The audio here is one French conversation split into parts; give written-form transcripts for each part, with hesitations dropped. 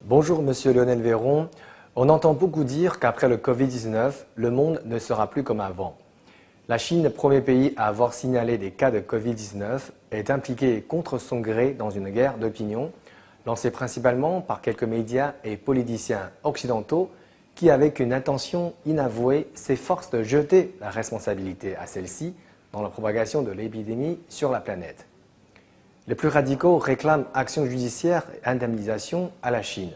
Bonjour Monsieur Lionel Véron. On entend beaucoup dire qu'après le Covid-19, le monde ne sera plus comme avant. La Chine, premier pays à avoir signalé des cas de Covid-19, est impliquée contre son gré dans une guerre d'opinion, lancée principalement par quelques médias et politiciens occidentaux qui, avec une intention inavouée, s'efforcent de jeter la responsabilité à celle-ci dans la propagation de l'épidémie sur la planète. Les plus radicaux réclament action judiciaire et indemnisation à la Chine.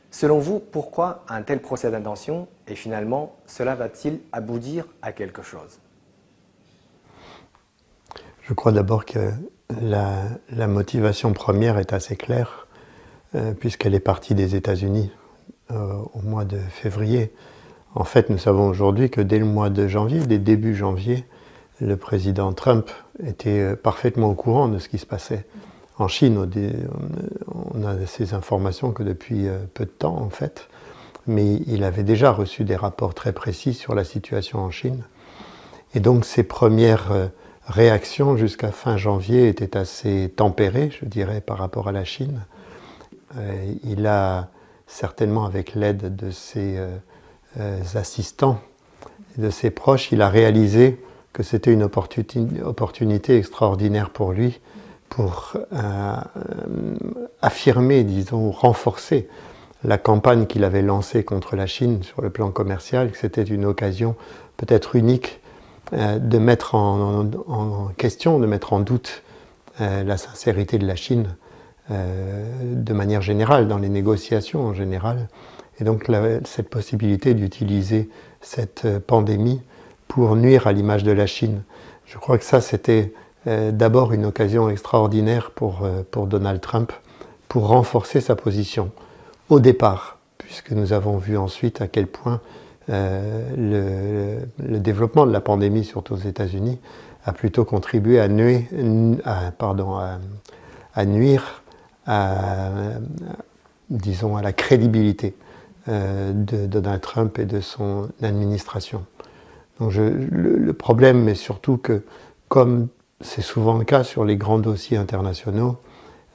Selon vous, pourquoi un tel procès d'intention et finalement, cela va-t-il aboutir à quelque chose? Je crois d'abord que la motivation première est assez claire, puisqu'elle est partie des États-Unis au mois de février. En fait, nous savons aujourd'hui que dès le mois de janvier, dès début janvier, le président Trump était parfaitement au courant de ce qui se passait en Chine. On a ces informations que depuis peu de temps, en fait, mais il avait déjà reçu des rapports très précis sur la situation en Chine. Et donc ses premières réactions jusqu'à fin janvier étaient assez tempérées, je dirais, par rapport à la Chine. Il a certainement, avec l'aide de ses assistants et de ses proches, il a réalisé que c'était une opportunité extraordinaire pour lui pour affirmer, disons, renforcer la campagne qu'il avait lancée contre la Chine sur le plan commercial, que c'était une occasion peut-être unique de mettre en question, de mettre en doute la sincérité de la Chine de manière générale, dans les négociations en général. Et donc cette possibilité d'utiliser cette pandémie pour nuire à l'image de la Chine. Je crois que ça, c'était d'abord une occasion extraordinaire pour Donald Trump pour renforcer sa position au départ, puisque nous avons vu ensuite à quel point le développement de la pandémie, surtout aux États-Unis, a plutôt contribué à nuire disons, à la crédibilité de Donald Trump et de son administration. Donc le problème est surtout que, comme c'est souvent le cas sur les grands dossiers internationaux,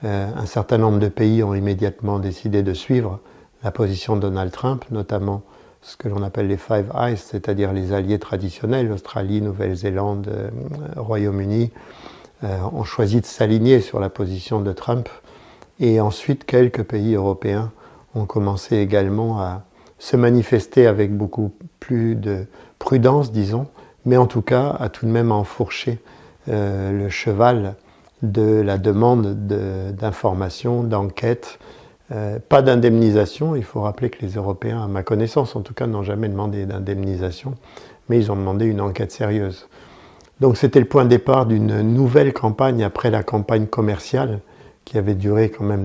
un certain nombre de pays ont immédiatement décidé de suivre la position de Donald Trump, notamment ce que l'on appelle les Five Eyes, c'est-à-dire les alliés traditionnels, Australie, Nouvelle-Zélande, Royaume-Uni, ont choisi de s'aligner sur la position de Trump. Et ensuite, quelques pays européens ont commencé également à se manifester avec beaucoup plus de prudence, disons, mais en tout cas à tout de même enfourcher le cheval de la demande d'information, d'enquête, pas d'indemnisation. Il faut rappeler que les Européens, à ma connaissance en tout cas, n'ont jamais demandé d'indemnisation, mais ils ont demandé une enquête sérieuse. Donc c'était le point de départ d'une nouvelle campagne après la campagne commerciale qui avait duré quand même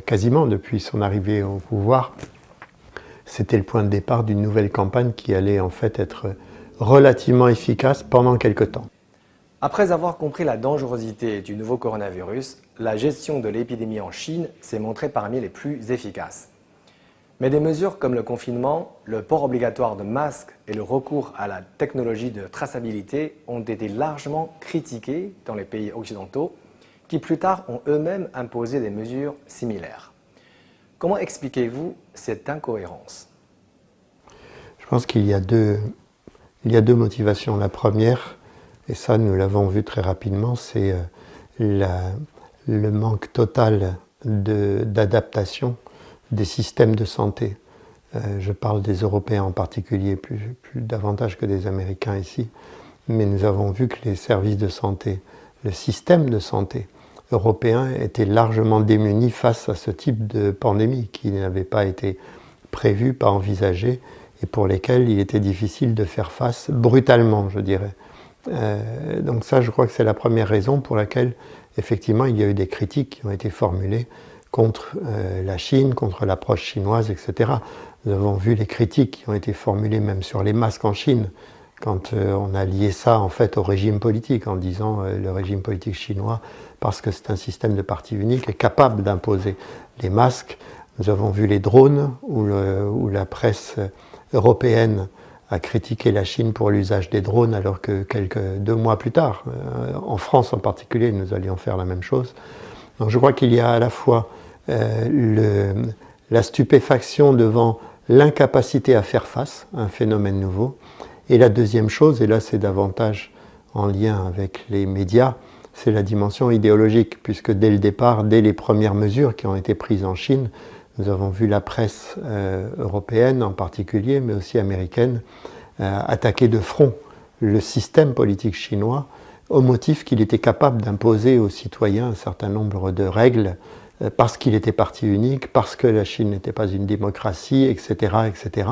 quasiment depuis son arrivée au pouvoir. C'était le point de départ d'une nouvelle campagne qui allait en fait être relativement efficace pendant quelque temps. Après avoir compris la dangerosité du nouveau coronavirus, la gestion de l'épidémie en Chine s'est montrée parmi les plus efficaces. Mais des mesures comme le confinement, le port obligatoire de masques et le recours à la technologie de traçabilité ont été largement critiquées dans les pays occidentaux qui plus tard ont eux-mêmes imposé des mesures similaires. Comment expliquez-vous cette incohérence? Je pense qu'il y a deux motivations. La première, et ça nous l'avons vu très rapidement, c'est le manque total d'adaptation des systèmes de santé. Je parle des Européens en particulier, plus davantage que des Américains ici, mais nous avons vu que les services de santé, le système de santé européen était largement démuni face à ce type de pandémie qui n'avait pas été prévu, pas envisagé, et pour lesquels il était difficile de faire face brutalement, je dirais. Donc ça, je crois que c'est la première raison pour laquelle, effectivement, il y a eu des critiques qui ont été formulées contre la Chine, contre l'approche chinoise, etc. Nous avons vu les critiques qui ont été formulées même sur les masques en Chine, quand on a lié ça en fait au régime politique, en disant le régime politique chinois, parce que c'est un système de parti unique, est capable d'imposer les masques. Nous avons vu les drones, où la presse européenne a critiqué la Chine pour l'usage des drones, alors que 2 mois plus tard, en France en particulier, nous allions faire la même chose. Donc je crois qu'il y a à la fois la stupéfaction devant l'incapacité à faire face à un phénomène nouveau. Et la deuxième chose, et là c'est davantage en lien avec les médias, c'est la dimension idéologique, puisque dès le départ, dès les premières mesures qui ont été prises en Chine, nous avons vu la presse européenne en particulier, mais aussi américaine, attaquer de front le système politique chinois au motif qu'il était capable d'imposer aux citoyens un certain nombre de règles parce qu'il était parti unique, parce que la Chine n'était pas une démocratie, etc., etc.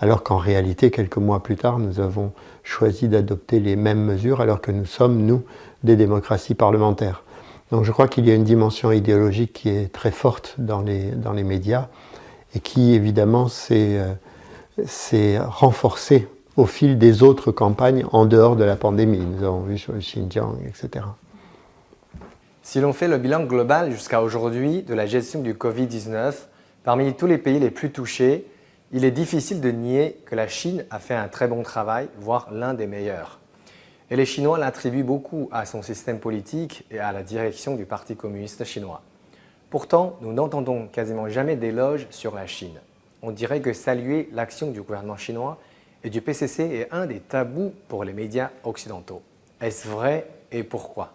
Alors qu'en réalité, quelques mois plus tard, nous avons choisi d'adopter les mêmes mesures alors que nous sommes, nous, des démocraties parlementaires. Donc je crois qu'il y a une dimension idéologique qui est très forte dans les médias et qui, évidemment, s'est renforcée au fil des autres campagnes en dehors de la pandémie. Nous avons vu sur le Xinjiang, etc. Si l'on fait le bilan global jusqu'à aujourd'hui de la gestion du Covid-19, parmi tous les pays les plus touchés, il est difficile de nier que la Chine a fait un très bon travail, voire l'un des meilleurs. Et les Chinois l'attribuent beaucoup à son système politique et à la direction du Parti communiste chinois. Pourtant, nous n'entendons quasiment jamais d'éloges sur la Chine. On dirait que saluer l'action du gouvernement chinois et du PCC est un des tabous pour les médias occidentaux. Est-ce vrai et pourquoi ?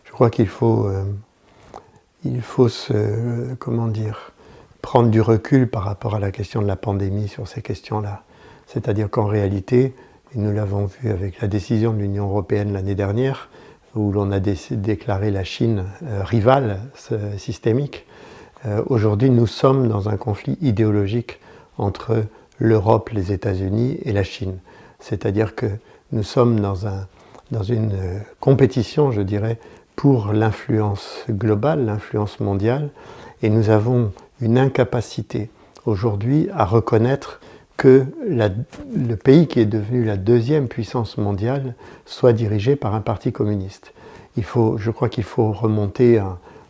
Je crois qu'il faut prendre du recul par rapport à la question de la pandémie sur ces questions-là. C'est-à-dire qu'en réalité, et nous l'avons vu avec la décision de l'Union européenne l'année dernière, où l'on a déclaré la Chine rivale systémique, aujourd'hui nous sommes dans un conflit idéologique entre l'Europe, les États-Unis et la Chine. C'est-à-dire que nous sommes dans une compétition, je dirais, pour l'influence globale, l'influence mondiale, et nous avons une incapacité aujourd'hui à reconnaître que le pays qui est devenu la deuxième puissance mondiale soit dirigé par un parti communiste. Je crois qu'il faut remonter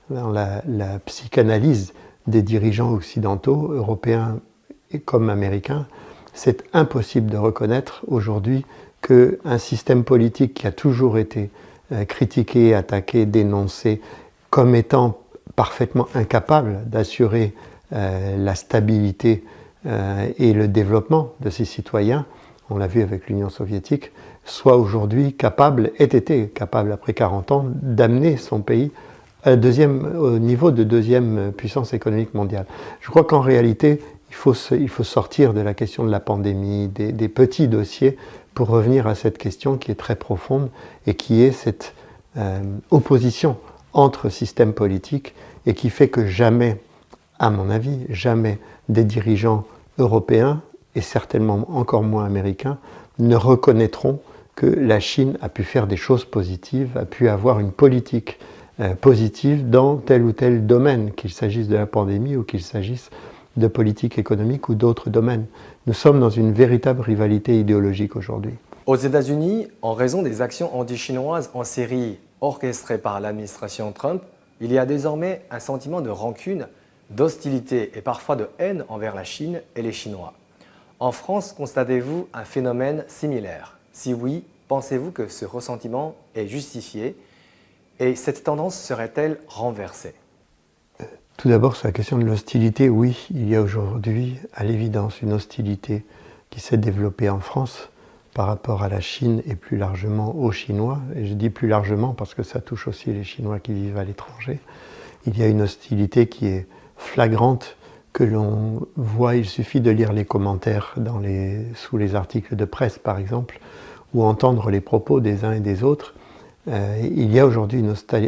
dans la psychanalyse des dirigeants occidentaux, européens comme américains. C'est impossible de reconnaître aujourd'hui qu'un système politique qui a toujours été critiqué, attaqué, dénoncé, comme étant parfaitement incapable d'assurer la stabilité et le développement de ses citoyens, on l'a vu avec l'Union soviétique, soit aujourd'hui ait été capable après 40 ans d'amener son pays au niveau de deuxième puissance économique mondiale. Je crois qu'en réalité, il faut sortir de la question de la pandémie, des petits dossiers, pour revenir à cette question qui est très profonde et qui est cette opposition entre systèmes politiques et qui fait que jamais, à mon avis, jamais des dirigeants européens et certainement encore moins américains ne reconnaîtront que la Chine a pu faire des choses positives, a pu avoir une politique positive dans tel ou tel domaine, qu'il s'agisse de la pandémie ou qu'il s'agisse de politique économique ou d'autres domaines. Nous sommes dans une véritable rivalité idéologique aujourd'hui. Aux États-Unis, en raison des actions anti-chinoises en série orchestrées par l'administration Trump, il y a désormais un sentiment de rancune, d'hostilité et parfois de haine envers la Chine et les Chinois. En France, constatez-vous un phénomène similaire? Si oui, pensez-vous que ce ressentiment est justifié et cette tendance serait-elle renversée? Tout d'abord, sur la question de l'hostilité, oui, il y a aujourd'hui, à l'évidence, une hostilité qui s'est développée en France par rapport à la Chine et plus largement aux Chinois. Et je dis plus largement parce que ça touche aussi les Chinois qui vivent à l'étranger. Il y a une hostilité qui est flagrante, que l'on voit, il suffit de lire les commentaires sous les articles de presse, par exemple, ou entendre les propos des uns et des autres. Il y a aujourd'hui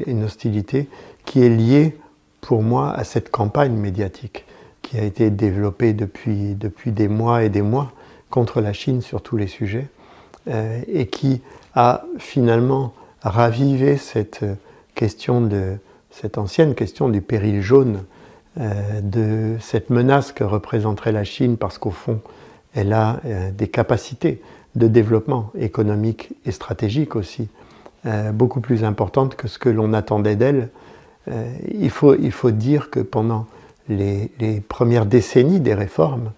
une hostilité qui est liée, pour moi, à cette campagne médiatique qui a été développée depuis des mois et des mois contre la Chine sur tous les sujets et qui a finalement ravivé cette ancienne question du péril jaune, de cette menace que représenterait la Chine parce qu'au fond, elle a des capacités de développement économique et stratégique aussi, beaucoup plus importantes que ce que l'on attendait d'elle. Il faut dire que pendant les premières décennies des réformes,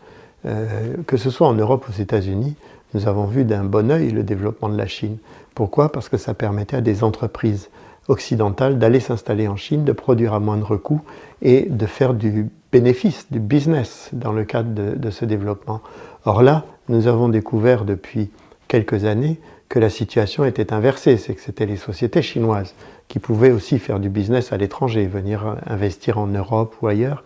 que ce soit en Europe ou aux États-Unis, nous avons vu d'un bon œil le développement de la Chine. Pourquoi? Parce que ça permettait à des entreprises occidentales d'aller s'installer en Chine, de produire à moindre coût et de faire du bénéfice, du business dans le cadre de ce développement. Or là, nous avons découvert depuis quelques années que la situation était inversée, c'est que c'était les sociétés chinoises qui pouvaient aussi faire du business à l'étranger, venir investir en Europe ou ailleurs.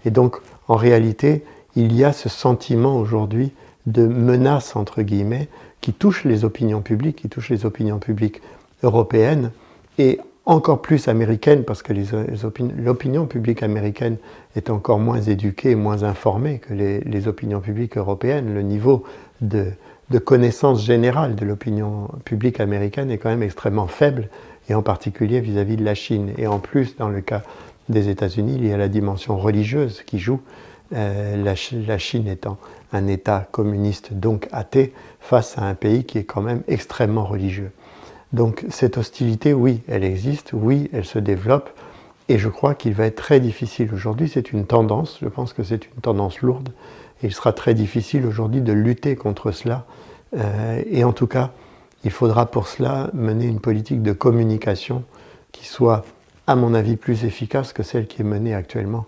Et donc, en réalité, il y a ce sentiment aujourd'hui de menace, entre guillemets, qui touche les opinions publiques européennes et encore plus américaines, parce que l'opinion publique américaine est encore moins éduquée et moins informée que les opinions publiques européennes. Le niveau de connaissance générale de l'opinion publique américaine est quand même extrêmement faible, et en particulier vis-à-vis de la Chine. Et en plus, dans le cas des États-Unis, il y a la dimension religieuse qui joue, la Chine étant un État communiste, donc athée, face à un pays qui est quand même extrêmement religieux. Donc cette hostilité, oui, elle existe, oui, elle se développe, et je crois qu'il va être très difficile aujourd'hui, c'est une tendance, je pense que c'est une tendance lourde, et il sera très difficile aujourd'hui de lutter contre cela, et en tout cas, il faudra pour cela mener une politique de communication qui soit, à mon avis, plus efficace que celle qui est menée actuellement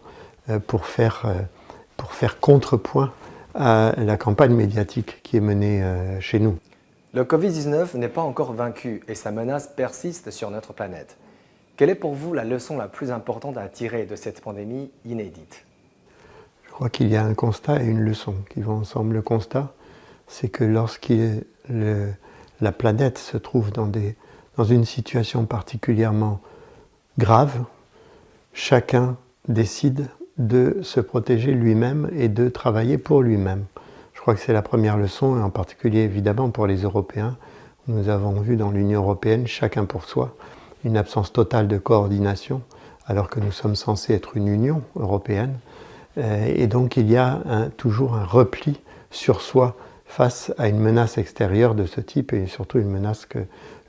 pour faire contrepoint à la campagne médiatique qui est menée chez nous. Le Covid-19 n'est pas encore vaincu et sa menace persiste sur notre planète. Quelle est pour vous la leçon la plus importante à tirer de cette pandémie inédite? Je crois qu'il y a un constat et une leçon qui vont ensemble. Le constat, c'est que lorsque la planète se trouve dans une situation particulièrement grave, chacun décide de se protéger lui-même et de travailler pour lui-même. Je crois que c'est la première leçon, et en particulier évidemment pour les Européens. Nous avons vu dans l'Union européenne, chacun pour soi, une absence totale de coordination, alors que nous sommes censés être une Union européenne. Et donc il y a toujours un repli sur soi face à une menace extérieure de ce type, et surtout une menace que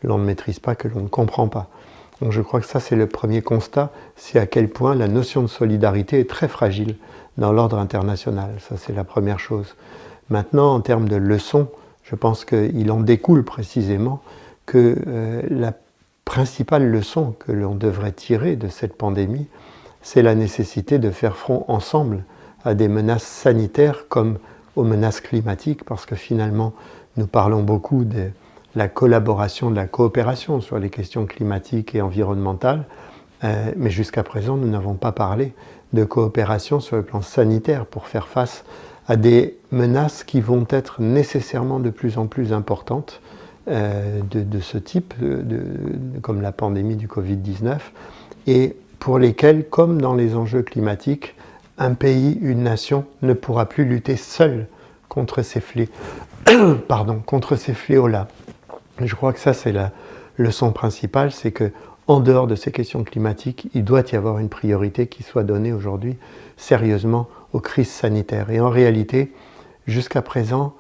l'on ne maîtrise pas, que l'on ne comprend pas. Donc je crois que ça c'est le premier constat, c'est à quel point la notion de solidarité est très fragile dans l'ordre international. Ça c'est la première chose. Maintenant, en termes de leçons, je pense qu'il en découle précisément que la principale leçon que l'on devrait tirer de cette pandémie, c'est la nécessité de faire front ensemble à des menaces sanitaires comme aux menaces climatiques, parce que finalement, nous parlons beaucoup de la collaboration, de la coopération sur les questions climatiques et environnementales, mais jusqu'à présent, nous n'avons pas parlé de coopération sur le plan sanitaire pour faire face à des menaces qui vont être nécessairement de plus en plus importantes de ce type, comme la pandémie du Covid-19, et pour lesquelles, comme dans les enjeux climatiques, un pays, une nation ne pourra plus lutter seul contre ces fléaux-là. Je crois que ça, c'est la leçon principale, c'est que en dehors de ces questions climatiques, il doit y avoir une priorité qui soit donnée aujourd'hui sérieusement aux crises sanitaires. Et en réalité, jusqu'à présent,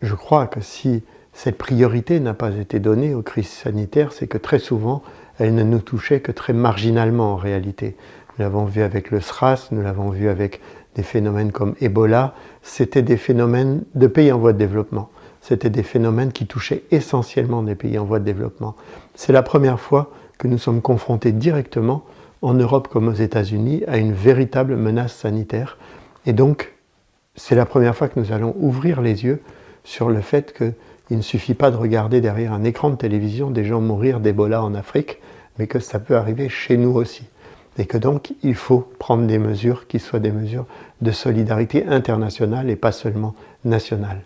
je crois que si cette priorité n'a pas été donnée aux crises sanitaires, c'est que très souvent, elles ne nous touchaient que très marginalement en réalité. Nous l'avons vu avec le SRAS, nous l'avons vu avec des phénomènes comme Ebola. C'était des phénomènes de pays en voie de développement. C'était des phénomènes qui touchaient essentiellement des pays en voie de développement. C'est la première fois que nous sommes confrontés directement, en Europe comme aux États-Unis, à une véritable menace sanitaire. Et donc, c'est la première fois que nous allons ouvrir les yeux sur le fait qu'il ne suffit pas de regarder derrière un écran de télévision des gens mourir d'Ebola en Afrique, mais que ça peut arriver chez nous aussi. Et que donc, il faut prendre des mesures qui soient des mesures de solidarité internationale et pas seulement nationale.